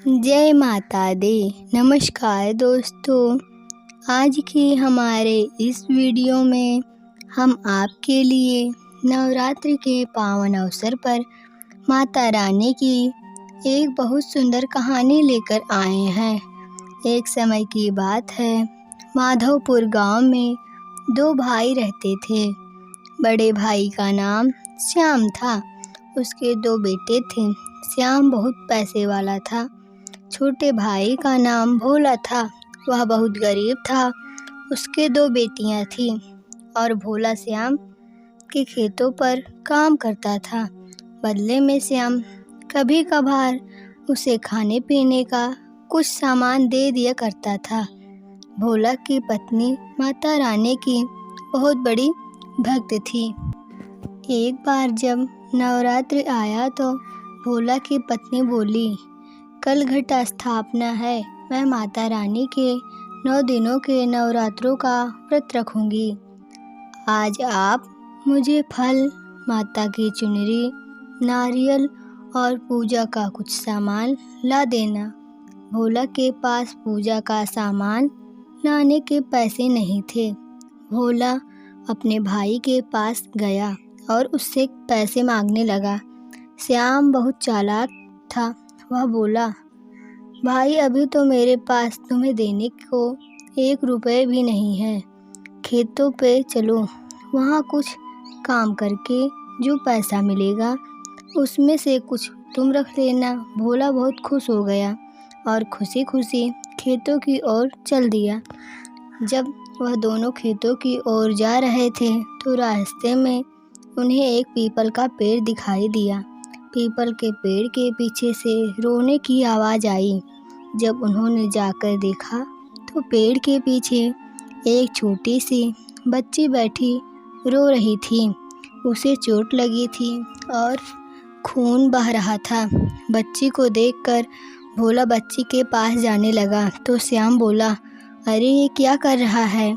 जय माता दी। नमस्कार दोस्तों, आज की हमारे इस वीडियो में हम आपके लिए नवरात्रि के पावन अवसर पर माता रानी की एक बहुत सुंदर कहानी लेकर आए हैं। एक समय की बात है, माधवपुर गांव में दो भाई रहते थे। बड़े भाई का नाम श्याम था, उसके दो बेटे थे। श्याम बहुत पैसे वाला था। छोटे भाई का नाम भोला था, वह बहुत गरीब था। उसके दो बेटियां थीं और भोला श्याम के खेतों पर काम करता था। बदले में श्याम कभी कभार उसे खाने पीने का कुछ सामान दे दिया करता था। भोला की पत्नी माता रानी की बहुत बड़ी भक्त थी। एक बार जब नवरात्रि आया तो भोला की पत्नी बोली, कल घट स्थापना है, मैं माता रानी के 9 दिनों के नवरात्रों का व्रत रखूंगी। आज आप मुझे फल, माता की चुनरी, नारियल और पूजा का कुछ सामान ला देना। भोला के पास पूजा का सामान लाने के पैसे नहीं थे। भोला अपने भाई के पास गया और उससे पैसे मांगने लगा। श्याम बहुत चालाक था। वह बोला, भाई अभी तो मेरे पास तुम्हें देने को 1 रुपये भी नहीं है। खेतों पे चलो, वहाँ कुछ काम करके जो पैसा मिलेगा उसमें से कुछ तुम रख लेना। भोला बहुत खुश हो गया और खुशी खुशी खेतों की ओर चल दिया। जब वह दोनों खेतों की ओर जा रहे थे तो रास्ते में उन्हें एक पीपल का पेड़ दिखाई दिया। पीपल के पेड़ के पीछे से रोने की आवाज़ आई। जब उन्होंने जाकर देखा तो पेड़ के पीछे एक छोटी सी बच्ची बैठी रो रही थी। उसे चोट लगी थी और खून बह रहा था। बच्ची को देखकर भोला बच्ची के पास जाने लगा तो श्याम बोला, अरे ये क्या कर रहा है?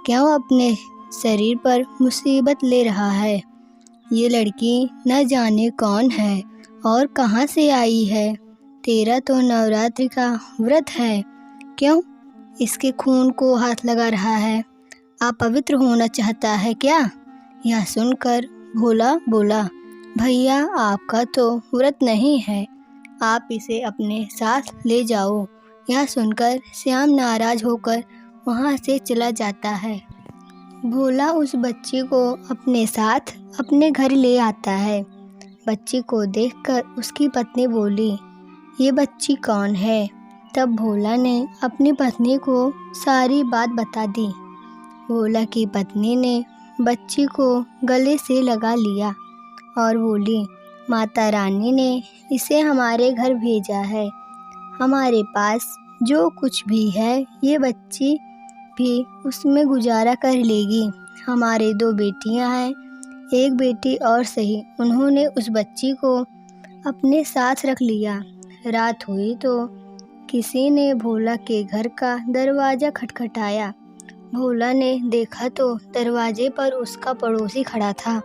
क्यों अपने शरीर पर मुसीबत ले रहा है? ये लड़की न जाने कौन है और कहाँ से आई है। तेरा तो नवरात्रि का व्रत है, क्यों इसके खून को हाथ लगा रहा है? अपवित्र होना चाहता है क्या? यह सुनकर भोला बोला, भैया आपका तो व्रत नहीं है, आप इसे अपने साथ ले जाओ। यह सुनकर श्याम नाराज होकर वहाँ से चला जाता है। भोला उस बच्ची को अपने साथ अपने घर ले आता है। बच्ची को देखकर उसकी पत्नी बोली, ये बच्ची कौन है? तब भोला ने अपनी पत्नी को सारी बात बता दी। भोला की पत्नी ने बच्ची को गले से लगा लिया और बोली, माता रानी ने इसे हमारे घर भेजा है। हमारे पास जो कुछ भी है ये बच्ची भी उसमें गुजारा कर लेगी। हमारे 2 बेटियां हैं, एक बेटी और सही। उन्होंने उस बच्ची को अपने साथ रख लिया। रात हुई तो किसी ने भोला के घर का दरवाज़ा खटखटाया। भोला ने देखा तो दरवाजे पर उसका पड़ोसी खड़ा था।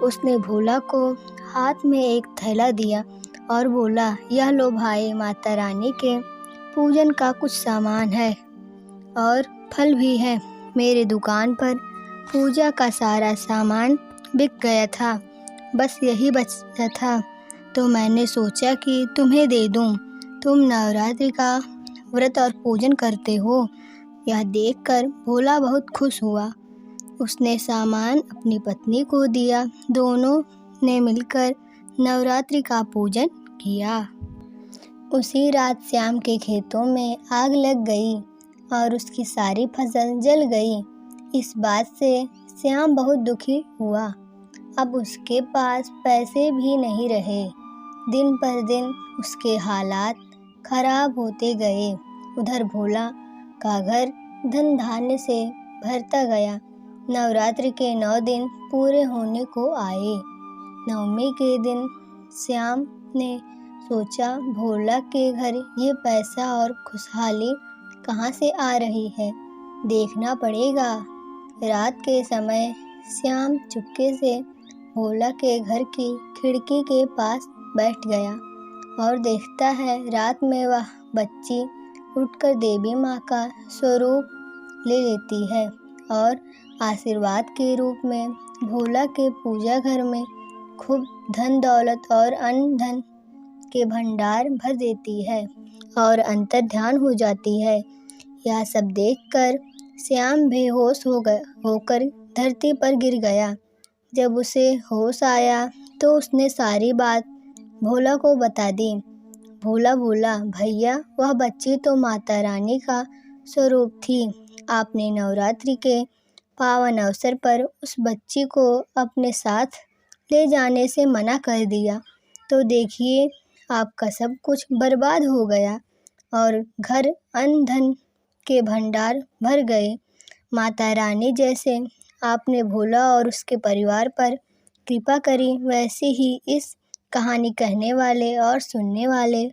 उसने भोला को हाथ में एक थैला दिया और बोला, यह लो भाई, माता रानी के पूजन का कुछ सामान है और फल भी है। मेरे दुकान पर पूजा का सारा सामान बिक गया था, बस यही बचा था तो मैंने सोचा कि तुम्हें दे दूं। तुम नवरात्रि का व्रत और पूजन करते हो। यह देखकर भोला बहुत खुश हुआ। उसने सामान अपनी पत्नी को दिया। दोनों ने मिलकर नवरात्रि का पूजन किया। उसी रात श्याम के खेतों में आग लग गई और उसकी सारी फसल जल गई। इस बात से श्याम बहुत दुखी हुआ। अब उसके पास पैसे भी नहीं रहे। दिन पर दिन उसके हालात खराब होते गए। उधर भोला का घर धन धान्य से भरता गया। नवरात्रि के 9 दिन पूरे होने को आए। नवमी के दिन श्याम ने सोचा, भोला के घर ये पैसा और खुशहाली कहाँ से आ रही है, देखना पड़ेगा। रात के समय श्याम चुपके से भोला के घर की खिड़की के पास बैठ गया और देखता है रात में वह बच्ची उठकर देवी माँ का स्वरूप ले लेती है और आशीर्वाद के रूप में भोला के पूजा घर में खूब धन दौलत और अन्न धन के भंडार भर देती है और अंतर्ध्यान हो जाती है। यह सब देखकर श्याम बेहोश होकर धरती पर गिर गया। जब उसे होश आया तो उसने सारी बात भोला को बता दी। भोला बोला, भैया वह बच्ची तो माता रानी का स्वरूप थी। आपने नवरात्रि के पावन अवसर पर उस बच्ची को अपने साथ ले जाने से मना कर दिया, तो देखिए आपका सब कुछ बर्बाद हो गया और घर अन्न धन के भंडार भर गए। माता रानी जैसे आपने भोला और उसके परिवार पर कृपा करी, वैसे ही इस कहानी कहने वाले और सुनने वाले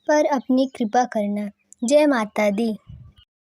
पर अपनी कृपा करना। जय माता दी।